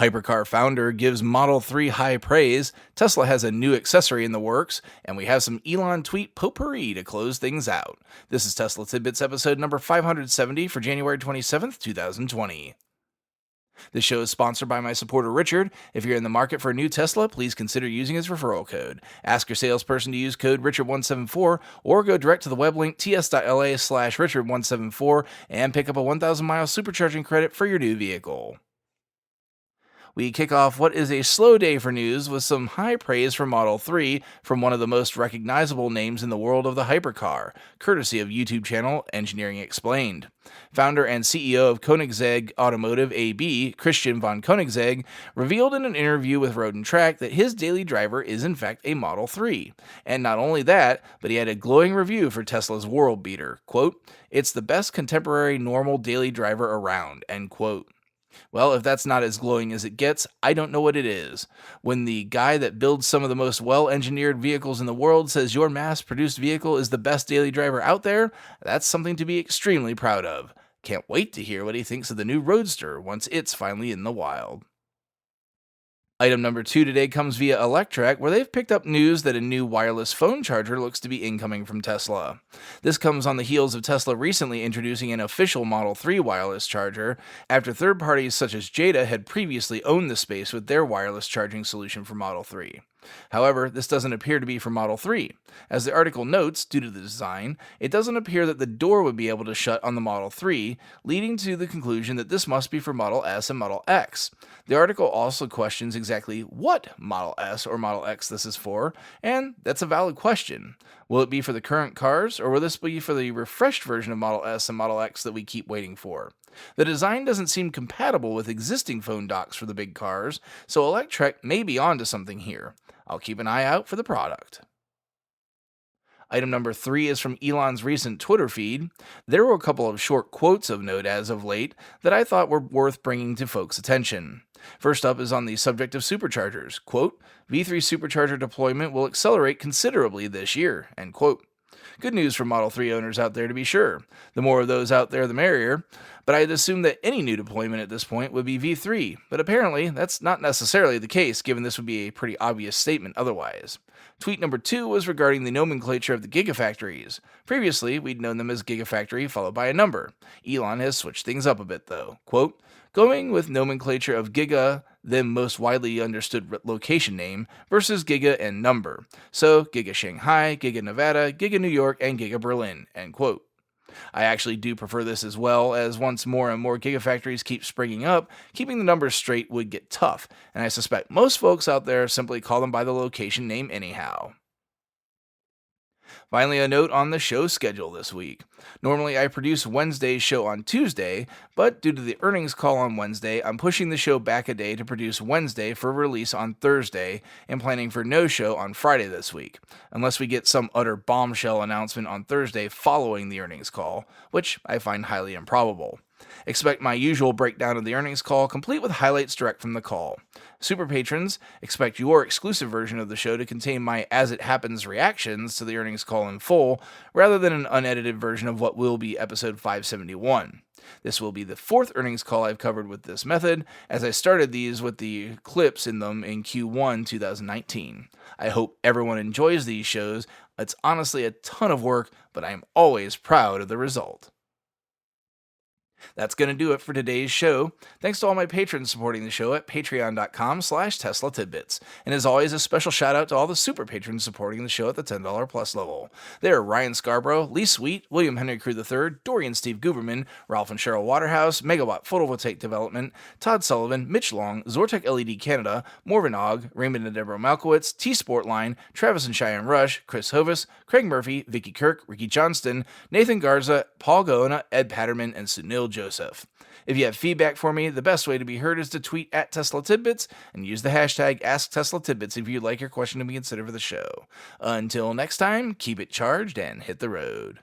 Hypercar founder gives Model 3 high praise, Tesla has a new accessory in the works, and we have some Elon tweet potpourri to close things out. This is Tesla Tidbits episode number 570 for January 27th, 2020. This show is sponsored by my supporter Richard. If you're in the market for a new Tesla, please consider using his referral code. Ask your salesperson to use code Richard174 or go direct to the web link ts.la/Richard174 and pick up a 1,000-mile supercharging credit for your new vehicle. We kick off what is a slow day for news with some high praise for Model 3 from one of the most recognizable names in the world of the hypercar, courtesy of YouTube channel Engineering Explained. Founder and CEO of Koenigsegg Automotive AB, Christian von Koenigsegg, revealed in an interview with Road and Track that his daily driver is in fact a Model 3. And not only that, but he had a glowing review for Tesla's world beater. Quote, "It's the best contemporary normal daily driver around," end quote. Well, if that's not as glowing as it gets, I don't know what it is. When the guy that builds some of the most well-engineered vehicles in the world says your mass-produced vehicle is the best daily driver out there, that's something to be extremely proud of. Can't wait to hear what he thinks of the new Roadster once it's finally in the wild. Item number 2 today comes via Electrek, where they've picked up news that a new wireless phone charger looks to be incoming from Tesla. This comes on the heels of Tesla recently introducing an official Model 3 wireless charger, after third parties such as Giga had previously owned the space with their wireless charging solution for Model 3. However, this doesn't appear to be for Model 3. As the article notes, due to the design, it doesn't appear that the door would be able to shut on the Model 3, leading to the conclusion that this must be for Model S and Model X. The article also questions exactly what Model S or Model X this is for, and that's a valid question. Will it be for the current cars, or will this be for the refreshed version of Model S and Model X that we keep waiting for? The design doesn't seem compatible with existing phone docks for the big cars, so Electrek may be onto something here. I'll keep an eye out for the product. Item number 3 is from Elon's recent Twitter feed. There were a couple of short quotes of note as of late that I thought were worth bringing to folks' attention. First up is on the subject of superchargers. Quote, "V3 supercharger deployment will accelerate considerably this year," end quote. Good news for Model 3 owners out there to be sure. The more of those out there, the merrier. But I'd assume that any new deployment at this point would be V3, but apparently that's not necessarily the case, given this would be a pretty obvious statement otherwise. Tweet number 2 was regarding the nomenclature of the Gigafactories. Previously, we'd known them as Gigafactory followed by a number. Elon has switched things up a bit though. Quote, "Going with nomenclature of Giga, the most widely understood location name, versus Giga and number. So, Giga Shanghai, Giga Nevada, Giga New York, and Giga Berlin," end quote. I actually do prefer this as well, as once more and more Gigafactories keep springing up, keeping the numbers straight would get tough, and I suspect most folks out there simply call them by the location name anyhow. Finally, a note on the show schedule this week. Normally, I produce Wednesday's show on Tuesday, but due to the earnings call on Wednesday, I'm pushing the show back a day to produce Wednesday for release on Thursday, and planning for no show on Friday this week, unless we get some utter bombshell announcement on Thursday following the earnings call, which I find highly improbable. Expect my usual breakdown of the earnings call, complete with highlights direct from the call. Super patrons, expect your exclusive version of the show to contain my as-it-happens reactions to the earnings call in full, rather than an unedited version of what will be episode 571. This will be the 4th earnings call I've covered with this method, as I started these with the clips in them in Q1 2019. I hope everyone enjoys these shows. It's honestly a ton of work, but I am always proud of the result. That's going to do it for today's show. Thanks to all my patrons supporting the show at patreon.com/Tesla Tidbits. And as always, a special shout out to all the super patrons supporting the show at the $10 plus level. They are Ryan Scarborough, Lee Sweet, William Henry Crew III, Dorian Steve Guberman, Ralph and Cheryl Waterhouse, Megawatt Photovoltaic Development, Todd Sullivan, Mitch Long, Zortec LED Canada, Morven Og, Raymond and Deborah Malkowitz, T Sportline, Travis and Cheyenne Rush, Chris Hovis, Craig Murphy, Vicky Kirk, Ricky Johnston, Nathan Garza, Paul Goena, Ed Patterman, and Sunil Joseph. If you have feedback for me, the best way to be heard is to tweet at Tesla Tidbits and use the hashtag AskTeslaTidbits if you'd like your question to be considered for the show. Until next time, keep it charged and hit the road.